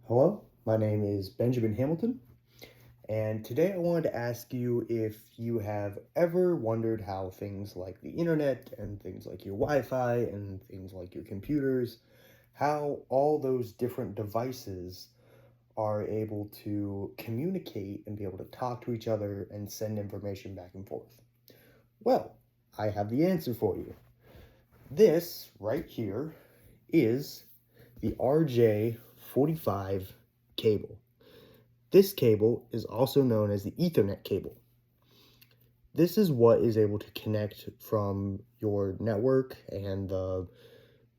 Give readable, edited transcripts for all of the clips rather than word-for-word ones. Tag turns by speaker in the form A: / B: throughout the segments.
A: Hello, my name is Benjamin Hamilton, and today I wanted to ask you if you have ever wondered how things like the internet and things like your Wi-Fi and things like your computers, how all those different devices are able to communicate and be able to talk to each other and send information back and forth. Well, I have the answer for you. This right here is the RJ45 cable. This cable is also known as the Ethernet cable. This is what is able to connect from your network and the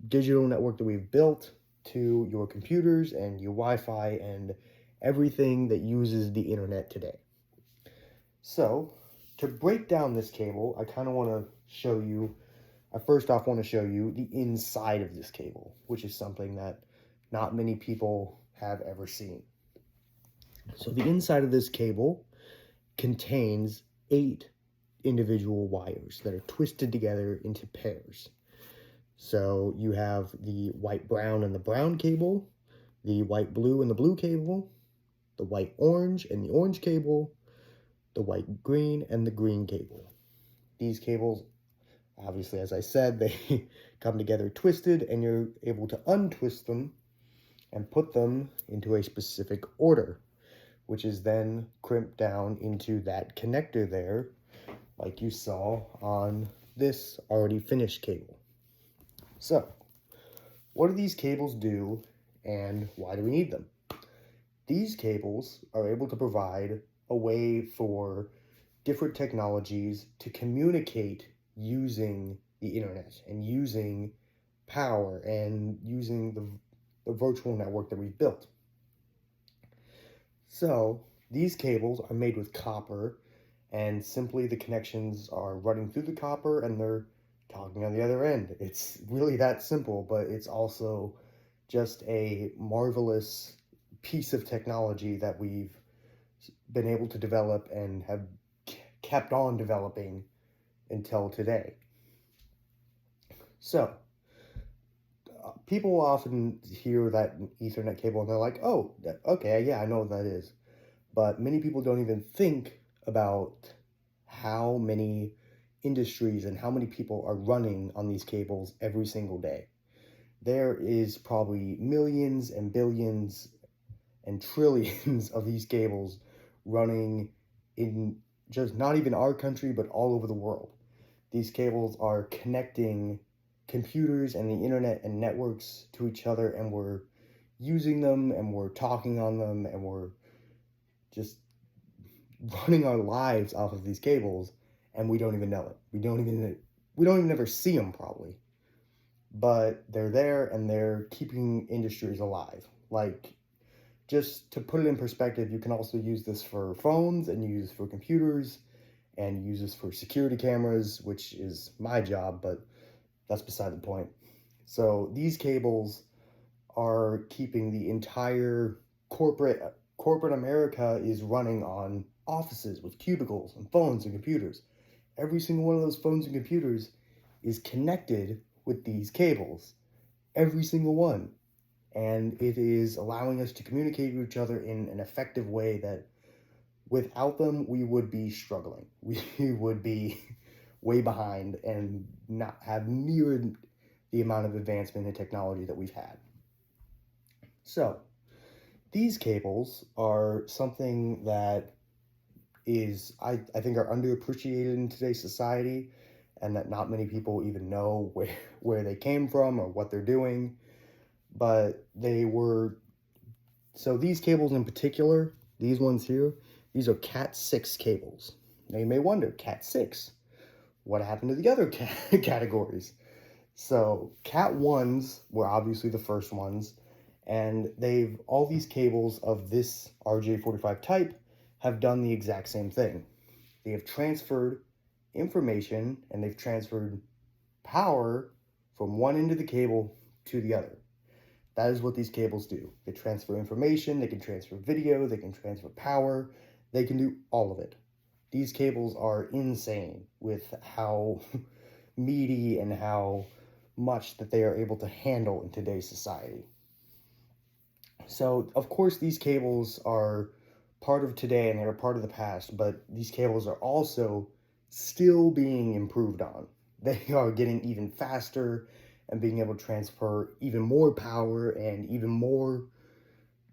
A: digital network that we've built to your computers and your Wi-Fi and everything that uses the internet today. So, to break down this cable, I kind of want to show you, I first off want to show you the inside of this cable, which is something that not many people have ever seen. So the inside of this cable contains 8 individual wires that are twisted together into pairs. So you have the white brown and the brown cable, the white blue and the blue cable, the white orange and the orange cable, the white green and the green cable. These cables, obviously, as I said, they come together twisted, and you're able to untwist them and put them into a specific order, which is then crimped down into that connector there, like you saw on this already finished cable. So, what do these cables do, and why do we need them? These cables are able to provide a way for different technologies to communicate using the internet and using power and using the virtual network that we've built. So these cables are made with copper, and simply the connections are running through the copper and they're talking on the other end. It's really that simple, but it's also just a marvelous piece of technology that we've been able to develop and have kept on developing until today. So, people often hear that Ethernet cable and they're like, oh, okay, yeah, I know what that is. But many people don't even think about how many industries and how many people are running on these cables every single day. There is probably millions and billions and trillions of these cables running in just not even our country, but all over the world. These cables are connecting computers and the internet and networks to each other, and we're using them and we're talking on them and we're just running our lives off of these cables, and we don't even know it. We don't even ever see them probably, but they're there and they're keeping industries alive. Like, just to put it in perspective, you can also use this for phones and use for computers and use this for security cameras, which is my job, but that's beside the point. So these cables are keeping the entire corporate America is running on offices with cubicles and phones and computers. Every single one of those phones and computers is connected with these cables. Every single one. And it is allowing us to communicate with each other in an effective way that without them, we would be struggling. We would be way behind and not have near the amount of advancement in technology that we've had. So, these cables are something that is, I think, are underappreciated in today's society, and that not many people even know where they came from or what they're doing. But so these cables in particular, these ones here, these are Cat6 cables. Now you may wonder, Cat6, what happened to the other categories? So Cat1s were obviously the first ones, and all these cables of this RJ45 type have done the exact same thing. They have transferred information and they've transferred power from one end of the cable to the other. That is what these cables do. They transfer information, they can transfer video, they can transfer power, they can do all of it. These cables are insane with how meaty and how much that they are able to handle in today's society. So, of course, these cables are part of today and they're part of the past, but these cables are also still being improved on. They are getting even faster and being able to transfer even more power and even more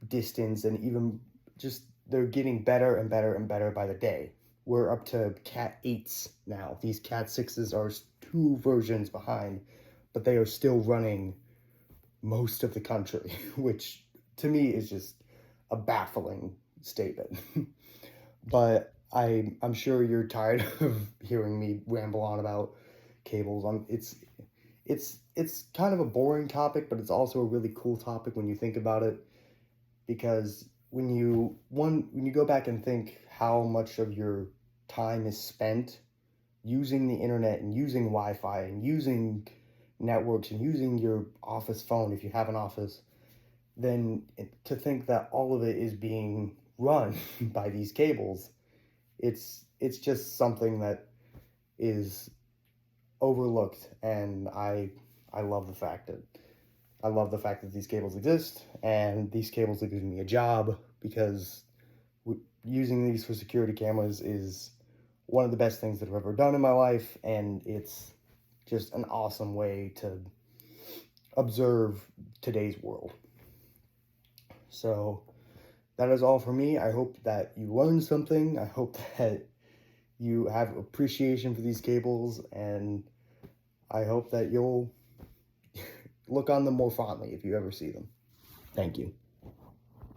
A: distance, and even just they're getting better and better and better by the day. We're up to Cat 8s now. These Cat 6s are two versions behind, but they are still running most of the country, which to me is just a baffling statement. But I'm sure you're tired of hearing me ramble on about cables. It's kind of a boring topic, but it's also a really cool topic when you think about it, because when you go back and think how much of your time is spent using the internet and using Wi-Fi and using networks and using your office phone if you have an office, then to think that all of it is being run by these cables, it's just something that is overlooked, and I love the fact that these cables exist, and these cables are giving me a job, because using these for security cameras is one of the best things that I've ever done in my life, and it's just an awesome way to observe today's world. So that is all for me. I hope that you learned something. I hope that you have appreciation for these cables, and I hope that you'll look on them more fondly if you ever see them. Thank you.